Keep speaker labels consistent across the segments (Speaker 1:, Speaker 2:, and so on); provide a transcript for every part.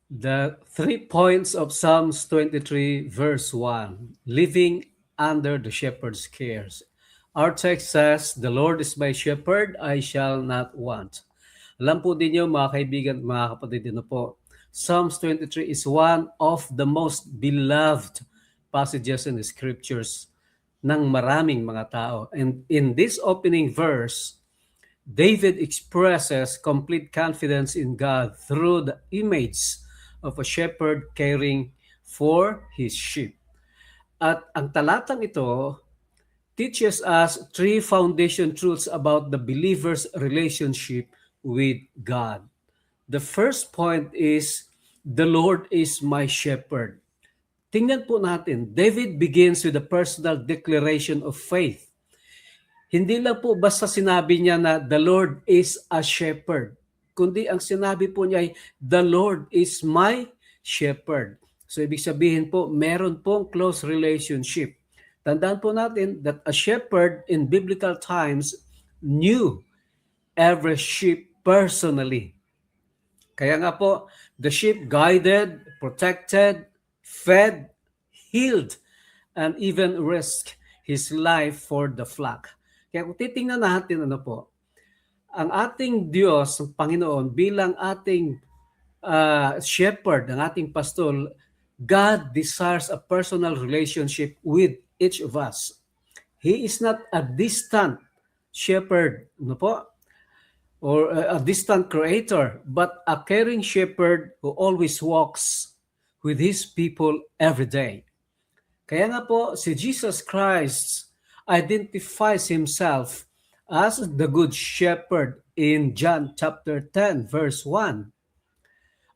Speaker 1: The 3 points of Psalms 23, verse 1, living under the shepherd's cares. Our text says, "The Lord is my shepherd, I shall not want." Alam po din niyo mga kaibigan, mga kapatid, ano po, Psalms 23 is one of the most beloved passages in the scriptures ng maraming mga tao. And in this opening verse, David expresses complete confidence in God through the image of a shepherd caring for his sheep. At ang talatang ito teaches us three foundation truths about the believer's relationship with God. The first point is, the Lord is my shepherd. Tingnan po natin, David begins with a personal declaration of faith. Hindi lang po basta sinabi niya na the Lord is a shepherd, kundi ang sinabi po niya ay the Lord is my shepherd. So ibig sabihin po, meron pong close relationship. Tandaan po natin that a shepherd in biblical times knew every sheep personally. Kaya nga po, the sheep guided, protected, fed, healed, and even risked his life for the flock. Kaya kung titingnan natin ano po, ang ating Diyos, ang Panginoon, bilang ating shepherd, ang ating pastor, God desires a personal relationship with each of us. He is not a distant shepherd, ano po? Or a distant creator, but a caring shepherd who always walks with his people every day. Kaya nga po, si Jesus Christ identifies himself as the good shepherd in John chapter 10, verse 1.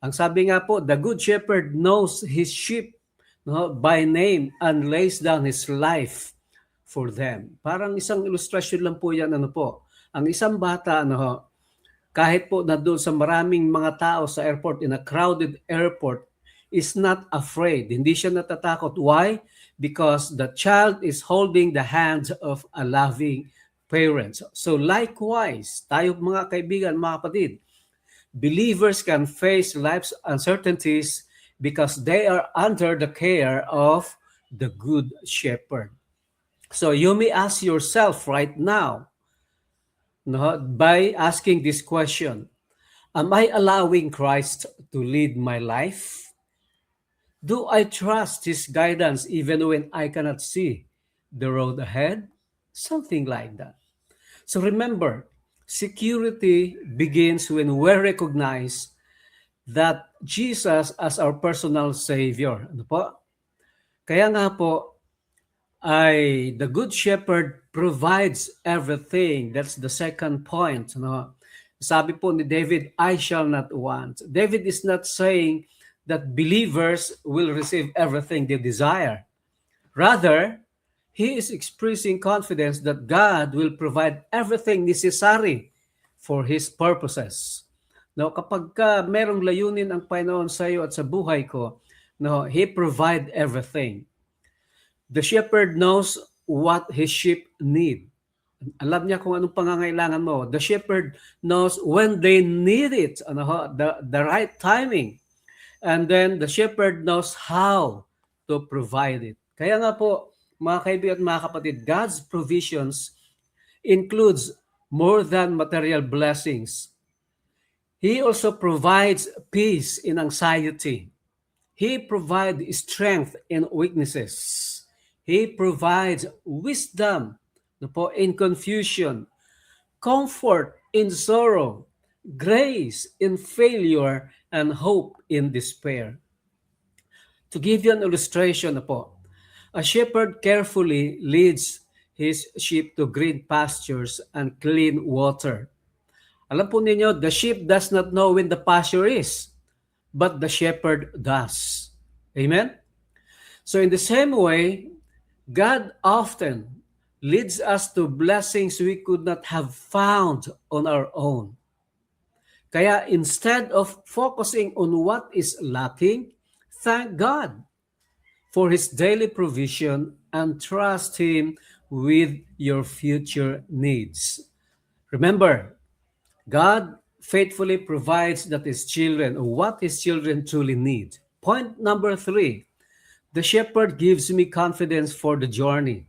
Speaker 1: Ang sabi nga po, the good shepherd knows his sheep, no, by name and lays down his life for them. Parang isang ilustrasyon lang po yan, ano po. Ang isang bata, ano, kahit po na doon sa maraming mga tao sa airport, in a crowded airport, is not afraid. Hindi siya natatakot. Why? Because the child is holding the hands of a loving parent. So likewise, tayo mga kaibigan, mga kapatid, believers can face life's uncertainties because they are under the care of the good shepherd. So you may ask yourself right now, no, by asking this question, am I allowing Christ to lead my life? Do I trust his guidance even when I cannot see the road ahead? Something like that. So remember, security begins when we recognize that Jesus as our personal Savior. Ano po? Kaya nga po, ay the Good Shepherd provides everything. That's the second point. No? Sabi po ni David, I shall not want. David is not saying that believers will receive everything they desire. Rather, he is expressing confidence that God will provide everything necessary for His purposes. No, kapag merong layunin ang Panginoon sa iyo at sa buhay ko, no, He provide everything. The shepherd knows what his sheep need. Alam niya kung anong pangangailangan mo. The shepherd knows when they need it, the right timing. And then the shepherd knows how to provide it. Kaya nga po, mga kaibigan at mga kapatid, God's provisions includes more than material blessings. He also provides peace in anxiety. He provides strength in weaknesses. He provides wisdom in confusion, comfort in sorrow, grace in failure, and hope in despair. To give you an illustration po, a shepherd carefully leads his sheep to green pastures and clean water. Alam po ninyo, the sheep does not know when the pasture is, but the shepherd does. Amen? So in the same way, God often leads us to blessings we could not have found on our own. Kaya instead of focusing on what is lacking, thank God for His daily provision and trust Him with your future needs. Remember, God faithfully provides that his children, or what his children truly need. Point number three, the shepherd gives me confidence for the journey.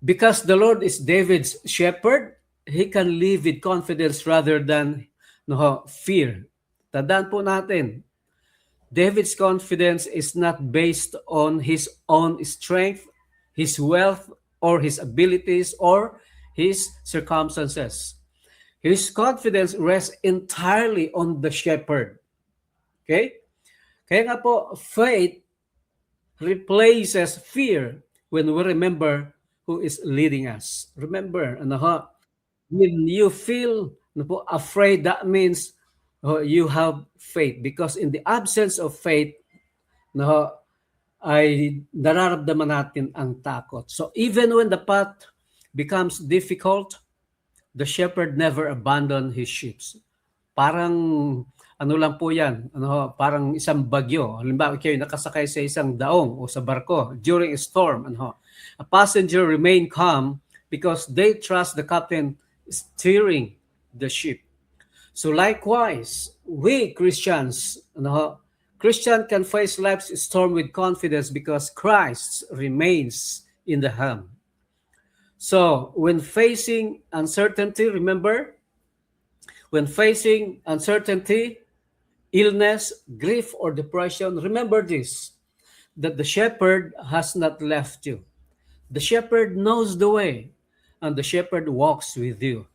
Speaker 1: Because the Lord is David's shepherd, he can live with confidence rather than fear. Tandaan po natin, David's confidence is not based on his own strength, his wealth, or his abilities, or his circumstances. His confidence rests entirely on the shepherd. Okay? Kaya nga po, faith replaces fear when we remember who is leading us. Remember, when you feel afraid, that means you have faith. Because in the absence of faith, no, ay nararamdaman natin ang takot. So even when the path becomes difficult, the shepherd never abandoned his sheep. Parang ano lang po yan, parang isang bagyo. Halimbawa, kayo nakasakay sa isang daong o sa barko during a storm. A passenger remain calm because they trust the captain steering the ship. So likewise, we Christians, Christian can face life's storm with confidence because Christ remains in the helm. So when facing uncertainty, remember, when facing uncertainty, illness, grief, or depression, remember this, that the shepherd has not left you. The shepherd knows the way, and the shepherd walks with you.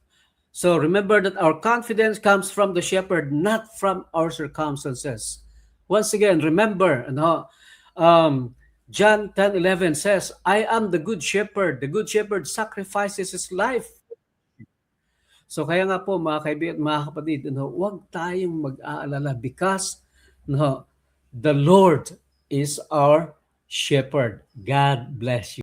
Speaker 1: So remember that our confidence comes from the shepherd, not from our circumstances. Once again, remember, John 10:11 says, I am the good shepherd. The good shepherd sacrifices his life. So kaya nga po mga kaibigan, mga kapatid, huwag tayong mag-aalala because the Lord is our shepherd. God bless you.